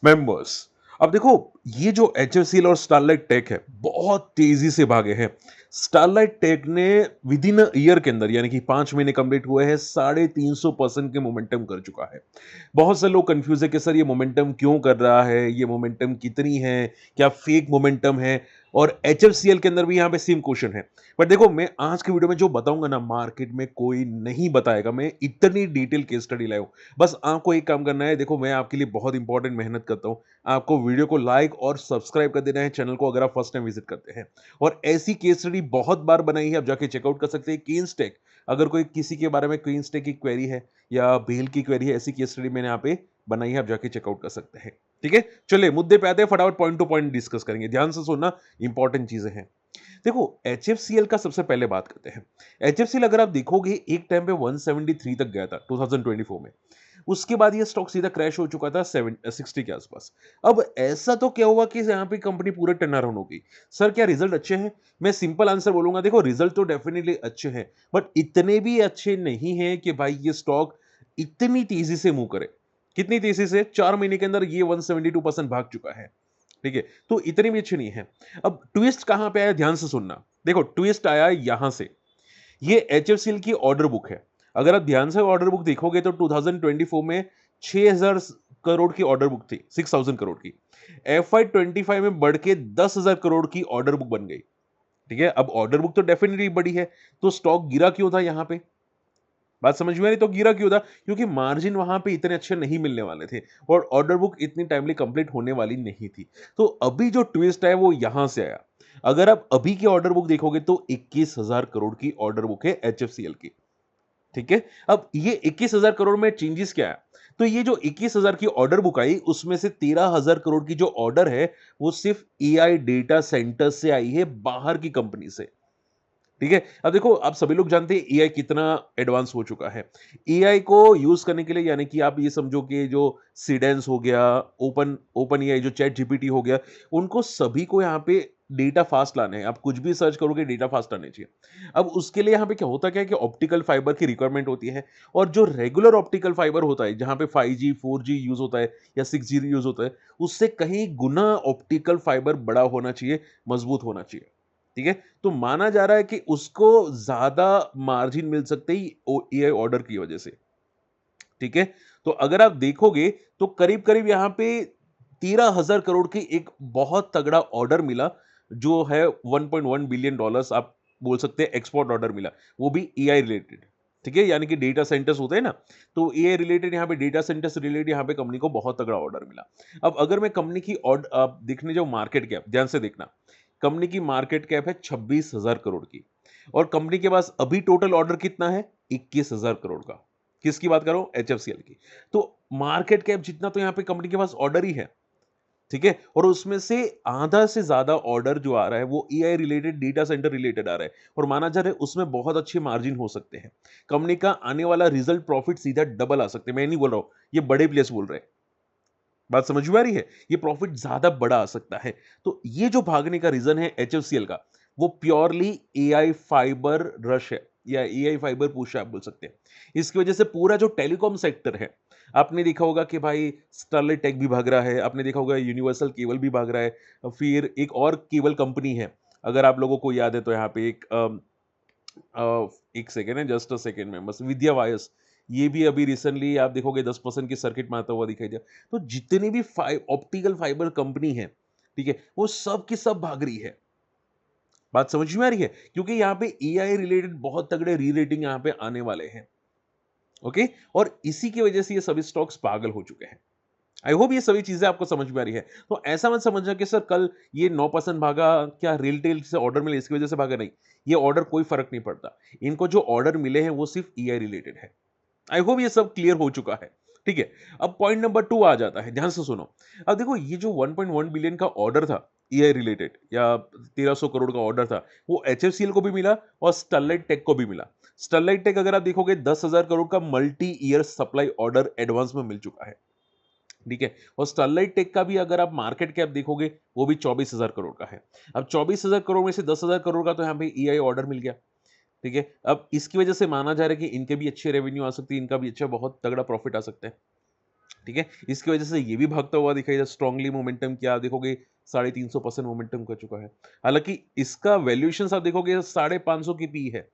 Members. अब देखो, ये जो एचएफसीएल और स्टरलाइट टेक है बहुत तेजी से भागे हैं। स्टरलाइट टेक ने विद इन ईयर के अंदर यानी कि 5 महीने कंप्लीट हुए हैं 350% के मोमेंटम कर चुका है। बहुत से लोग कंफ्यूज है कि सर ये मोमेंटम क्यों कर रहा है, ये मोमेंटम कितनी है, क्या फेक मोमेंटम है। और एचएफसीएल के अंदर भी यहाँ पे सेम क्वेश्चन है। बट देखो, मैं आज के वीडियो में जो बताऊंगा ना, मार्केट में कोई नहीं बताएगा। मैं इतनी डिटेल केस स्टडी लाया हूं। बस आपको एक काम करना है, देखो मैं आपके लिए बहुत इंपॉर्टेंट मेहनत करता हूं। आपको वीडियो को लाइक और सब्सक्राइब कर देना है चैनल को, अगर आप फर्स्ट टाइम विजिट करते हैं। और ऐसी केस स्टडी बहुत बार बनाई है, आप जाके चेकआउट कर सकते हैं। केन्सटेक, अगर कोई किसी के बारे में केन्सटेक की क्वेरी है या बेल की क्वेरी है, ऐसी केस स्टडी मैंने यहाँ पे बनाई है, आप जाके चेकआउट कर सकते हैं। ठीक है, चलिए मुद्दे पे आते हैं, फटाफट पॉइंट टू पॉइंट डिस्कस करेंगे। ध्यान से सुनना, इंपॉर्टेंट चीजें हैं। देखो, एचएफसीएल का सबसे पहले बात करते हैं। एचएफसीएल अगर आप देखोगे एक टाइम पे 173 तक गया था 2024 में। उसके बाद ये स्टॉक सीधा क्रैश हो चुका था 60 के आसपास। अब ऐसा तो क्या हुआ कि यहाँ पे कंपनी पूरे टर्न अराउंड हो गई। सर क्या रिजल्ट अच्छे हैं? मैं सिंपल आंसर बोलूंगा, देखो रिजल्ट तो डेफिनेटली अच्छे हैं, बट इतने भी अच्छे नहीं हैं कि भाई ये स्टॉक इतनी तेजी से मूव करे। कितनी तेजी से? 4 महीने के अंदर ये 172% भाग चुका है। ठीक है, तो इतनी भी अच्छी नहीं है। अब ट्विस्ट कहां पे आया, ध्यान से सुनना। देखो, ट्विस्ट आया यहां से। ये एचएफसीएल की ऑर्डर बुक है। अगर आप ध्यान से ऑर्डर बुक देखोगे तो 2024 में 6000 करोड़ की ऑर्डर बुक थी, 6000 करोड़ की। एफआई 25 में बढ़ के 10,000 करोड़ की ऑर्डर बुक बन गई। ठीक है, अब ऑर्डर बुक तो डेफिनेटली बड़ी है, तो स्टॉक गिरा क्यों था यहां पे? बात समझ में आ रही? तो गिरा क्यों था? क्योंकि मार्जिन वहां पे इतने अच्छे नहीं मिलने वाले थे और ऑर्डर बुक इतनी टाइमली कंप्लीट होने वाली नहीं थी। तो अभी जो ट्विस्ट है वो यहां से आया। अगर आप अभी की ऑर्डर बुक देखोगे तो 21,000 करोड़ की ऑर्डर बुक है एचएफसीएल की। ठीक है, अब ये 21,000 करोड़ में चेंजेस क्या है? तो ये जो 21,000 की ऑर्डर बुक आई, उसमें से 13,000 करोड़ की जो ऑर्डर है वो सिर्फ एआई डेटा सेंटर से आई है, बाहर की कंपनी से। ठीक है, अब देखो, आप सभी लोग जानते हैं एआई कितना एडवांस हो चुका है। एआई को यूज करने के लिए, यानी कि आप ये समझो कि जो सीडेंस हो गया, ओपन ओपन एआई, जो चैट जीपीटी हो गया, उनको सभी को यहाँ पे डेटा फास्ट लाने हैं। आप कुछ भी सर्च करोगे, डेटा फास्ट आने चाहिए। अब उसके लिए यहाँ पे क्या होता, क्या है कि ऑप्टिकल फाइबर की रिक्वायरमेंट होती है। और जो रेगुलर ऑप्टिकल फाइबर होता है, जहाँ पे 5G 4G यूज होता है या 6G यूज होता है, उससे कहीं गुना ऑप्टिकल फाइबर बड़ा होना चाहिए, मजबूत होना चाहिए। ठीक है, तो माना जा रहा है कि उसको ज्यादा मार्जिन मिल सकते ही एआई ऑर्डर की वजह से। ठीक है, तो अगर आप देखोगे तो करीब करीब यहां पे 13,000 करोड़ की एक बहुत तगड़ा ऑर्डर मिला, जो है 1.1 बिलियन डॉलर्स, आप बोल सकते हैं एक्सपोर्ट ऑर्डर मिला, वो भी एआई रिलेटेड। ठीक है, यानी कि डेटा सेंटर्स होते हैं ना, तो एआई रिलेटेड, यहां पे डेटा सेंटर्स रिलेटेड यहां पे कंपनी को बहुत तगड़ा ऑर्डर मिला। अब अगर मैं कंपनी की आप देखने जाऊं मार्केट कैप, ध्यान से देखना। कंपनी की मार्केट कैप है 26,000 करोड़ की, और कंपनी के पास अभी टोटल ऑर्डर कितना है? 21,000 करोड़ का। किसकी बात करो? एचएफसीएल की। तो मार्केट कैप जितना तो यहां पे कंपनी के पास ऑर्डर ही है। ठीक है, और उसमें से आधा से ज्यादा ऑर्डर जो आ रहा है वो AI related, data centre related आ रहा है, और माना जा रहा है उसमें बहुत अच्छे मार्जिन हो सकते हैं। कंपनी का आने वाला रिजल्ट प्रॉफिट सीधा डबल आ सकते हैं। मैं नहीं बोल रहा हूं, ये बड़े प्लेयर्स बोल रहे हैं। बात समझ में आ रही है? ये प्रॉफिट ज्यादा बड़ा आ सकता है। तो ये जो भागने का रीजन है एचएफसीएल का, वो प्योरली एआई फाइबर रश है, या एआई फाइबर पुश आप बोल सकते हैं। इसकी वजह से पूरा जो टेलीकॉम सेक्टर है, आपने देखा होगा कि भाई स्टरलाइट टेक भी भाग रहा है, आपने देखा होगा यूनिवर्सल केबल भी भाग रहा है, फिर एक और केबल कंपनी है, अगर आप लोगों को याद है तो यहाँ पे एक सेकेंड है, जस्ट अ सेकेंड में, बस विद्या वायस, ये भी अभी रिसेंटली आप देखोगे 10% की सर्किट में आता हुआ दिखाई दिया। तो जितनी भी ऑप्टिकल फाइबर कंपनी है, ठीक है, वो सब की सब भाग रही है। बात समझ में आ रही है? क्योंकि यहाँ पे एआई रिलेटेड बहुत तगड़े री रेटिंग यहाँ पे आने वाले हैं। ओके, और इसी की वजह से ये सभी स्टॉक्स पागल हो चुके हैं। आई होप ये सभी चीजें आपको समझ में आ रही है। तो ऐसा मत समझना कि सर कल ये 9% भागा, क्या रिटेल से ऑर्डर मिले इसकी वजह से भागा? नहीं, ये ऑर्डर कोई फर्क नहीं पड़ता। इनको जो ऑर्डर मिले हैं वो सिर्फ ईआई रिलेटेड है। आई होप ये सब क्लियर हो चुका है। ठीक है, अब पॉइंट नंबर 2 आ जाता है, ध्यान से सुनो। अब देखो, ये जो 1.1 बिलियन का ऑर्डर था एआई रिलेटेड, या 1300 करोड़ का ऑर्डर था, वो एचएफसीएल को भी मिला और स्टरलाइट टेक को भी मिला। स्टरलाइट टेक अगर आप देखोगे 10,000 करोड़ का multi year supply order advance में मिल चुका है। ठीक है, और स्टरलाइट टेक का भी अगर आप मार्केट कैप देखोगे, वो भी 24,000 करोड़ का है। अब 24,000 करोड़ में से 10,000 करोड़ का तो यहाँ पे ईआई ऑर्डर मिल गया। ठीक है, अब इसकी वजह से माना जा रहा है कि इनके भी अच्छे रेवेन्यू आ सकते हैं, इनका भी अच्छा बहुत तगड़ा प्रॉफिट आ सकता है। ठीक है? इसकी वजह से ये भी भागता हुआ दिखाई दे स्ट्रांगली मोमेंटम क्या आप देखोगे 350% मोमेंटम कर चुका है। हालाँकि इसका वैल्यूएशंस आप देखोगे 550 की पी है,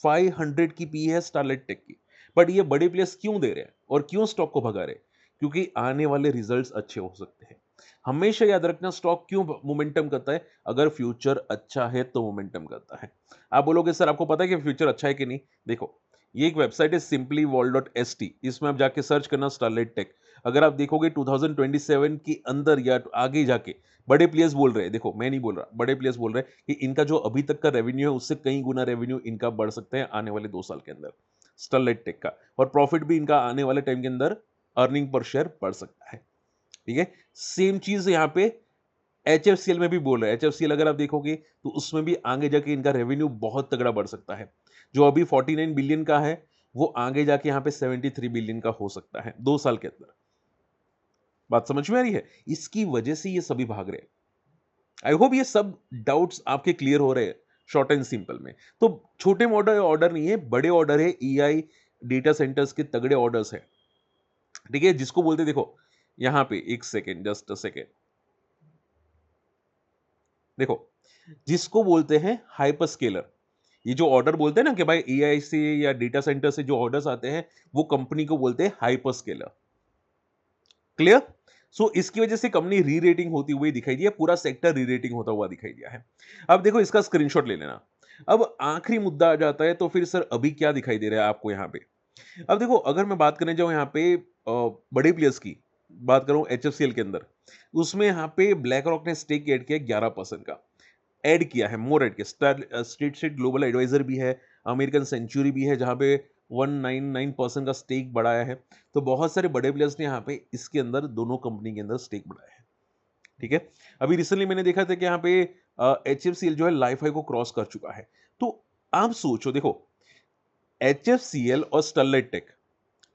500 की पी है स्टारलाइट टेक की। बट ये बड़े प्लेयर्स क्यों दे रहे हैं और क्यों स्टॉक को भगा रहे हैं? क्योंकि आने वाले रिजल्ट्स अच्छे हो सकते हैं। हमेशा याद रखना स्टॉक क्यों मोमेंटम करता है? अगर फ्यूचर अच्छा है तो मोमेंटम करता है। आप बोलोगे सर आपको पता है कि फ्यूचर अच्छा है कि नहीं? देखो, ये एक वेबसाइट है simplyworld.st इसमें आप जाके सर्च करना स्टारलाइट टेक। अगर आप देखोगे 2027 के अंदर या आगे जाके बड़े प्लेयर्स बोल रहे हैं, देखो मैं नहीं बोल रहा, बड़े प्लेयर्स बोल रहे हैं कि इनका जो अभी तक का रेवेन्यू है उससे कई गुना रेवेन्यू इनका बढ़ सकते हैं आने वाले 2 साल के अंदर, स्टारलाइट टेक का और प्रॉफिट भी इनका आने वाले टाइम के अंदर अर्निंग पर शेयर बढ़ सकता है। ठीक है? सेम चीज़ यहाँ पे एचएफसीएल में भी बोल रहे हैं। एचएफसीएल अगर आप देखोगे तो उसमें भी आगे जाके इनका रेवेन्यू बहुत तगड़ा बढ़ सकता है। जो अभी 49 बिलियन का है, वो आगे जाके यहाँ पे 73 बिलियन का हो सकता है 2 साल के अंदर। बात समझ में आ रही है? इसकी वजह से ये सभी भाग रहे हैं। आई होप ये सब डाउट्स आपके क्लियर हो रहे हैं शॉर्ट एंड सिंपल में। तो छोटे मॉडल ऑर्डर नहीं है, बड़े ऑर्डर है, एआई डेटा सेंटर्स के तगड़े ऑर्डर्स है। ठीक है? जिसको बोलते हैं देखो, यहाँ पे 1 सेकंड जस्ट अ सेकंड। देखो, जिसको बोलते हैं हाइपरस्केलर। ये जो ऑर्डर बोलते हैं ना कि भाई एआई से या डेटा सेंटर से जो ऑर्डर्स आते हैं, वो कंपनी को बोलते हैं हाइपरस्केलर। क्लियर? सो इसकी वजह से कंपनी री रेटिंग होती हुई दिखाई दी है, पूरा सेक्टर री रेटिंग होता हुआ दिखाई दिया है। अब देखो इसका स्क्रीनशॉट ले लेना। अब आखिरी मुद्दा आ जाता है तो फिर सर अभी क्या दिखाई दे रहा है आपको यहाँ पे? अब देखो अगर मैं बात करने जाऊँ यहाँ पे बड़े प्लेयर्स की, बात करूँ एचएफसीएल के अंदर, उसमें यहाँ पे ब्लैक रॉक ने स्टेक ऐड किया 11% का। ऐड किया है, मोर ऐड किया। स्ट्रीट स्ट्रीट ग्लोबल एडवाइजर भी है, अमेरिकन सेंचुरी भी है, जहाँ पे 199% का स्टेक बढ़ाया है। तो बहुत सारे बड़े प्लेयर्स ने यहाँ पे इसके अंदर दोनों कंपनी के अंदर स्टेक बढ़ाया है। ठीक है? अभी रिसेंटली मैंने देखा था कि यहाँ पे एचएफसीएल जो है लाइफ हाई को क्रॉस कर चुका है। तो आप सोचो देखो, एचएफसीएल और स्टरलाइट टेक,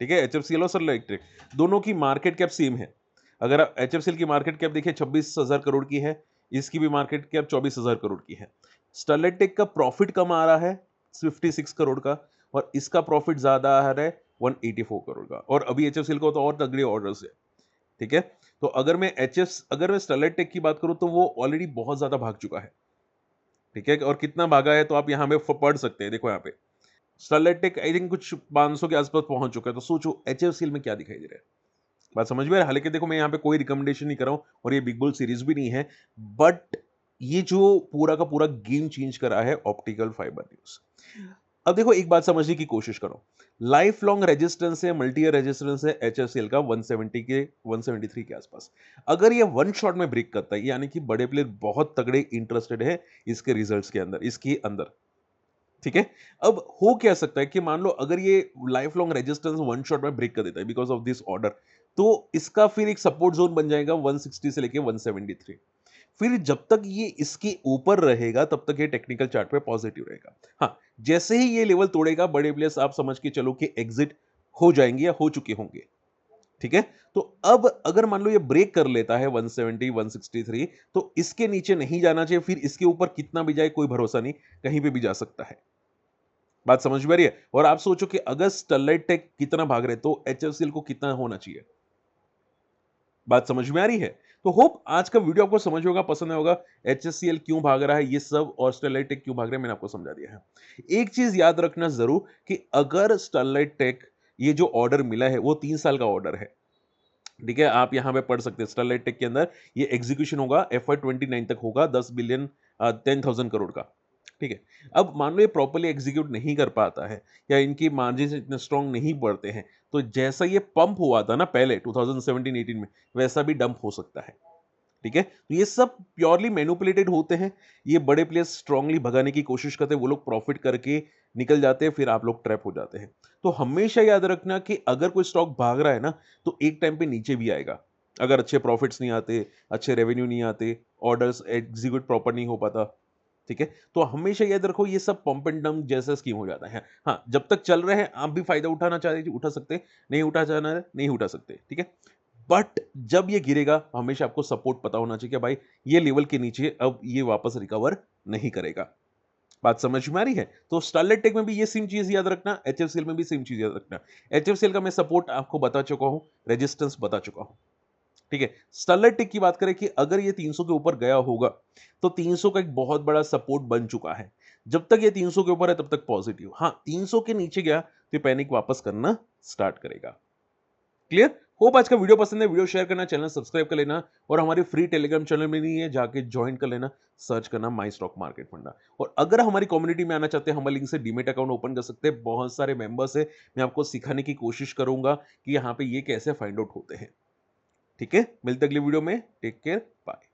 ठीक है? एचएफसीएल और स्टरलाइट टेक दोनों की मार्केट कैप सेम है। अगर आप एचएफसीएल की मार्केट कैप देखिए 26,000 करोड़ की है, इसकी भी मार्केट कैप 24,000 करोड़ की है। स्टरलाइट टेक का प्रॉफिट कम आ रहा है 56 करोड़ का और इसका प्रॉफिट ज्यादा आ रहा है 184 करोड़ का और अभी एचएफसीएल को तो और तगड़े ऑर्डर्स है। ठीक है? तो अगर मैं स्टरलाइट टेक की बात करूं तो वो ऑलरेडी बहुत ज्यादा भाग चुका है। ठीक है? और कितना भागा है तो आप यहाँ पे पढ़ सकते हैं, देखो यहाँ पे स्टरलाइट टेक आई थिंक कुछ 500 के आसपास पहुंच चुका है। तो सोचो एचएफसीएल में क्या दिखाई दे रहा है। बात समझ में आ रहा है? हालांकि देखो मैं यहाँ पे कोई रिकमेंडेशन नहीं कर रहा हूँ और ये बिग बुल सीरीज भी नहीं है, बट ये जो पूरा का पूरा गेम चेंज करा है ऑप्टिकल फाइबर न्यूज। अब देखो एक बात समझने की कोशिश करो, लाइफ लॉन्ग रेजिस्टेंस है, मल्टी ईयर रेजिस्टेंस है एचएफसीएल का 170 के 173 के आसपास। अगर ये वन शॉट में ब्रेक करता है यानी कि बड़े प्लेयर बहुत तगड़े इंटरेस्टेड है इसके रिजल्ट्स के अंदर, इसके अंदर। ठीक है? अब हो क्या सकता है कि मान लो अगर ये life long resistance one shot में ब्रेक कर देता है बिकॉज ऑफ दिस ऑर्डर, तो इसका फिर एक सपोर्ट जोन बन जाएगा 160 से लेके 173। फिर जब तक ये इसके ऊपर रहेगा तब तक ये टेक्निकल चार्ट पे पॉजिटिव रहेगा। हाँ, जैसे ही ये लेवल तोड़ेगा बड़े प्लेयर्स आप समझ के चलो कि एग्जिट हो जाएंगे या हो चुके होंगे। ठीक है? तो अब अगर मान लो ये ब्रेक कर लेता है 170 163, तो इसके नीचे नहीं जाना चाहिए, फिर इसके ऊपर कितना भी जाए कोई भरोसा नहीं, कहीं पे भी जा सकता है। बात समझ में आ रही है? और आप सोचो कि अगर स्टरलाइट टेक कितना भाग रहे तो एचएफसीएल को कितना होना चाहिए। बात समझ में आ रही है? तो होप आज का वीडियो आपको समझ होगा, पसंद आया होगा। एचएससीएल क्यों भाग रहा है ये सब और स्टरलाइट टेक क्यों भाग रहे हैं मैंने आपको समझा दिया है। एक चीज याद रखना जरूर कि अगर स्टरलाइट टेक ये जो ऑर्डर मिला है वो 3 साल का ऑर्डर है। ठीक है? आप यहां पे पढ़ सकते हैं स्टरलाइट टेक के अंदर ये एग्जीक्यूशन होगा FY 29 तक होगा 10 बिलियन 10,000 करोड़ का। ठीक है? अब मान लो ये प्रॉपर्ली एग्जीक्यूट नहीं कर पाता है या इनकी मार्जिन इतने स्ट्रांग नहीं बढ़ते हैं, तो जैसा ये पंप हुआ था ना पहले 2017-18 में, वैसा भी डंप हो सकता है। ठीक है? तो ये सब प्योरली मैनिपुलेटेड होते हैं। ये बड़े प्लेयर्स स्ट्रांगली भगाने की कोशिश करते हैं, वो लोग प्रॉफिट करके निकल जाते हैं, फिर आप लोग ट्रैप हो जाते हैं। तो हमेशा याद रखना कि अगर कोई स्टॉक भाग रहा है ना, तो एक टाइम पे नीचे भी आएगा। अगर अच्छे प्रॉफिट्स नहीं आते, अच्छे रेवेन्यू नहीं आते, ऑर्डर्स एग्जीक्यूट प्रॉपर नहीं हो पाता। ठीक है? तो हमेशा याद रखो ये सब पंप एंड डंप जैसा स्कीम हो जाता है। हाँ, जब तक चल रहे हैं आप भी फायदा उठाना चाहते हैं उठा सकते हैं, नहीं उठा जाना है नहीं उठा सकते। ठीक है? बट जब ये गिरेगा हमेशा आपको सपोर्ट पता होना चाहिए कि भाई ये लेवल के नीचे अब ये वापस रिकवर नहीं करेगा। बात समझ में आ रही है? तो स्टरलाइट टेक में भी ये सेम चीज याद रखना, एचएफसीएल में भी सेम चीज याद रखना। एचएफसीएल का मैं सपोर्ट आपको बता चुका हूं, रेजिस्टेंस बता चुका हूं। ठीक है, स्टरलाइट टेक की बात करें कि अगर ये 300 के ऊपर गया होगा तो 300 का एक बहुत बड़ा सपोर्ट बन चुका है। जब तक ये 300 के ऊपर है तब तक पॉजिटिव। हाँ, 300 के नीचे गया तो पैनिक वापस करना स्टार्ट करेगा। क्लियर? होप आज का वीडियो पसंद है, वीडियो शेयर करना, चैनल सब्सक्राइब कर लेना और हमारे फ्री टेलीग्राम चैनल में नहीं है, जाके ज्वाइन कर लेना, सर्च करना माई स्टॉक मार्केट फंडा। और अगर हमारी कम्युनिटी में आना चाहते हैं, हमारे लिंक से डीमेट अकाउंट ओपन कर सकते हैं, बहुत सारे मेंबर्स है, मैं आपको सिखाने की कोशिश करूंगा कि यहाँ पे ये कैसे फाइंड आउट होते हैं। ठीक है, मिलते अगली वीडियो में, टेक केयर, बाय।